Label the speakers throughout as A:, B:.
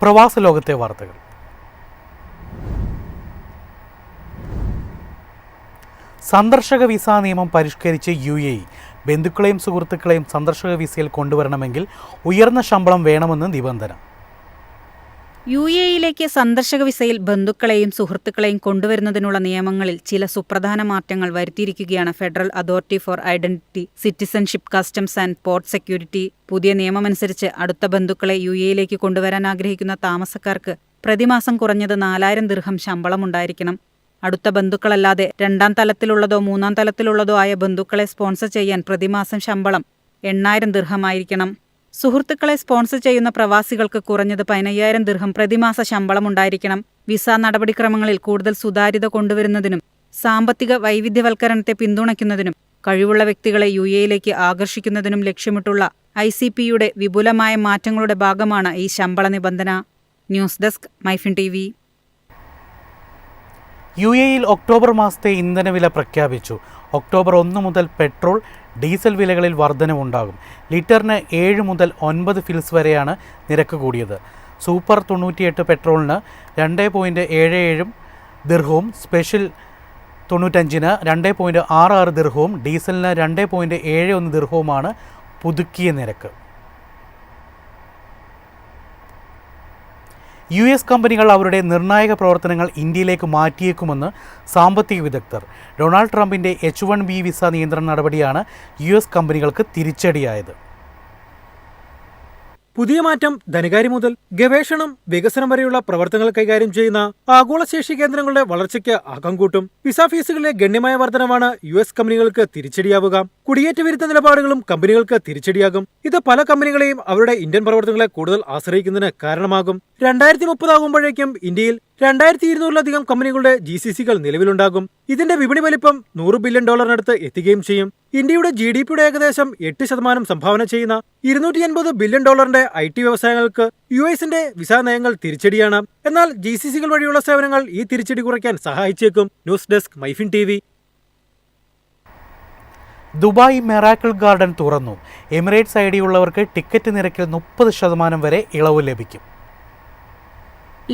A: പ്രവാസ ലോകത്തെ വാർത്തകൾ. സന്ദർശക വിസ നിയമം പരിഷ്കരിച്ച് UAE ബന്ധുക്കളെയും സുഹൃത്തുക്കളെയും സന്ദർശക വിസയിൽ കൊണ്ടുവരണമെങ്കിൽ ഉയർന്ന ശമ്പളം വേണമെന്ന് നിബന്ധന.
B: UAEയിലേക്ക് സന്ദർശക വിസയിൽ ബന്ധുക്കളെയും സുഹൃത്തുക്കളെയും കൊണ്ടുവരുന്നതിനുള്ള നിയമങ്ങളിൽ ചില സുപ്രധാന മാറ്റങ്ങൾ വരുത്തിയിരിക്കുകയാണ് ഫെഡറൽ അതോറിറ്റി ഫോർ ഐഡന്റിറ്റി, സിറ്റിസൺഷിപ്പ്, കസ്റ്റംസ് ആൻഡ് പോർട്ട് സെക്യൂരിറ്റി. പുതിയ നിയമമനുസരിച്ച് അടുത്ത ബന്ധുക്കളെ UAEയിലേക്ക് കൊണ്ടുവരാൻ ആഗ്രഹിക്കുന്ന താമസക്കാർക്ക് പ്രതിമാസം കുറഞ്ഞത് 4000 ദിർഹം ശമ്പളമുണ്ടായിരിക്കണം. അടുത്ത ബന്ധുക്കളല്ലാതെ രണ്ടാം തലത്തിലുള്ളതോ മൂന്നാം തലത്തിലുള്ളതോ ആയ ബന്ധുക്കളെ സ്പോൺസർ ചെയ്യാൻ പ്രതിമാസം ശമ്പളം 8000 ദിർഹമായിരിക്കണം. സുഹൃത്തുക്കളെ സ്പോൺസർ ചെയ്യുന്ന പ്രവാസികൾക്ക് കുറഞ്ഞത് 15000 ദിർഹം പ്രതിമാസ ശമ്പളമുണ്ടായിരിക്കണം. വിസ നടപടിക്രമങ്ങളിൽ കൂടുതൽ സുതാര്യത കൊണ്ടുവരുന്നതിനും സാമ്പത്തിക വൈവിധ്യവൽക്കരണത്തെ പിന്തുണയ്ക്കുന്നതിനും കഴിവുള്ള വ്യക്തികളെ UAEയിലേക്ക് ആകർഷിക്കുന്നതിനും ലക്ഷ്യമിട്ടുള്ള ICPയുടെ വിപുലമായ മാറ്റങ്ങളുടെ ഭാഗമാണ് ഈ ശമ്പള നിബന്ധന. News desk MyFin TV.
A: UAEയിൽ ഒക്ടോബർ മാസത്തെ ഇന്ധനവില പ്രഖ്യാപിച്ചു. ഒക്ടോബർ 1 മുതൽ പെട്രോൾ, ഡീസൽ വിലകളിൽ വർധനവുണ്ടാകും. ലിറ്ററിന് 7 മുതൽ 9 ഫിൽസ് വരെയാണ് നിരക്ക് കൂടിയത്. സൂപ്പർ 98 പെട്രോളിന് 2.77 ദിർഹവും, സ്പെഷ്യൽ 95ന് 2.66 ദിർഹവും, ഡീസലിന് 2.71 ദിർഹവുമാണ് പുതുക്കിയ നിരക്ക്. US കമ്പനികൾ അവരുടെ നിർണായക പ്രവർത്തനങ്ങൾ ഇന്ത്യയിലേക്ക് മാറ്റിയേക്കുമെന്ന് സാമ്പത്തിക വിദഗ്ധർ. ഡൊണാൾഡ് ട്രംപിൻ്റെ H-1B വിസ നിയന്ത്രണ നടപടിയാണ് US കമ്പനികൾക്ക് തിരിച്ചടിയായത്.
C: പുതിയ മാറ്റം ധനകാര്യം മുതൽ ഗവേഷണം, വികസനം വരെയുള്ള പ്രവർത്തനങ്ങൾ കൈകാര്യം ചെയ്യുന്ന ആഗോളശേഷി കേന്ദ്രങ്ങളുടെ വളർച്ചയ്ക്ക് ആക്കം കൂട്ടും. വിസ ഫീസുകളിലെ ഗണ്യമായ വർധനവാണ് US കമ്പനികൾക്ക് തിരിച്ചടിയാവുക. കുടിയേറ്റ വിരുദ്ധ നിലപാടുകളും കമ്പനികൾക്ക് തിരിച്ചടിയാകും. ഇത് പല കമ്പനികളെയും അവരുടെ ഇന്ത്യൻ പ്രവർത്തനങ്ങളെ കൂടുതൽ ആശ്രയിക്കുന്നതിന് കാരണമാകും. 2030 ആകുമ്പോഴേക്കും ഇന്ത്യയിൽ 2200-ലധികം കമ്പനികളുടെ GCCകൾ നിലവിലുണ്ടാകും. ഇതിന്റെ വിപണി വലിപ്പം $100 ബില്യൺ എത്തുകയും ചെയ്യും. ഇന്ത്യയുടെ GDPയുടെ ഏകദേശം 8% സംഭാവന ചെയ്യുന്ന $280 ബില്യൺ IT വ്യവസായങ്ങൾക്ക് US-ന്റെ വിസ നയങ്ങൾ തിരിച്ചടിയാണ്. എന്നാൽ GCCകൾ വഴിയുള്ള സേവനങ്ങൾ ഈ തിരിച്ചടി കുറയ്ക്കാൻ സഹായിച്ചേക്കും. News desk MyFin TV.
A: Dubai miracle garden തുറന്നു. എമിറേറ്റ്സ് ID ഉള്ളവർക്ക് ടിക്കറ്റ് നിരക്കിൽ 30% വരെ ഇളവ് ലഭിക്കും.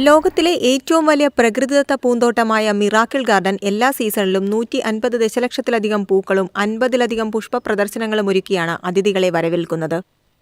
D: ലോകത്തിലെ ഏറ്റവും വലിയ പ്രകൃതിദത്ത പൂന്തോട്ടമായ മിറാക്കിൾ ഗാർഡൻ എല്ലാ സീസണിലും 150 ദശലക്ഷത്തിലധികം പൂക്കളും 50-ലധികം പുഷ്പ പ്രദർശനങ്ങളും ഒരുക്കിയാണ് അതിഥികളെ വരവേൽക്കുന്നത്.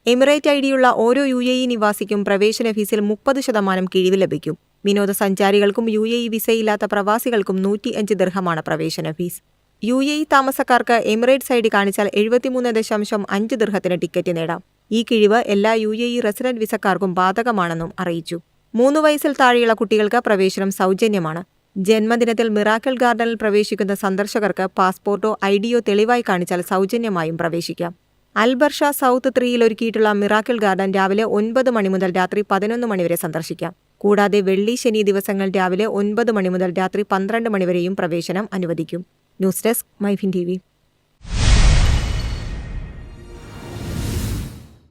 D: എമിറേറ്റ് ID-യുള്ള ഓരോ UAE നിവാസിക്കും പ്രവേശന ഫീസിൽ 30% കിഴിവ് ലഭിക്കും. വിനോദസഞ്ചാരികൾക്കും UAE വിസയില്ലാത്ത പ്രവാസികൾക്കും 105 ദിർഹമാണ് പ്രവേശന ഫീസ്. UAE താമസക്കാർക്ക് എമിറേറ്റ്സ് ID കാണിച്ചാൽ 73.5 ദിർഹത്തിന് ടിക്കറ്റ് നേടാം. ഈ കിഴിവ് എല്ലാ UAE റെസിഡന്റ് വിസക്കാർക്കും ബാധകമാണെന്നും അറിയിച്ചു. 3 വയസ്സിൽ താഴെയുള്ള കുട്ടികൾക്ക് പ്രവേശനം സൗജന്യമാണ്. ജന്മദിനത്തിൽ മിറാക്കിൾ ഗാർഡനിൽ പ്രവേശിക്കുന്ന സന്ദർശകർക്ക് പാസ്പോർട്ടോ ID-യോ തെളിവായി കാണിച്ചാൽ സൗജന്യമായും പ്രവേശിക്കാം. അൽബർഷ സൗത്ത് 3-ൽ ഒരുക്കിയിട്ടുള്ള മിറാക്കിൾ ഗാർഡൻ രാവിലെ 9 മണി മുതൽ രാത്രി 11 മണി വരെ സന്ദർശിക്കാം. കൂടാതെ വെള്ളി, ശനി ദിവസങ്ങൾ രാവിലെ 9 മണി മുതൽ രാത്രി 12 മണി വരെയും പ്രവേശനം അനുവദിക്കും. News desk MyFin TV.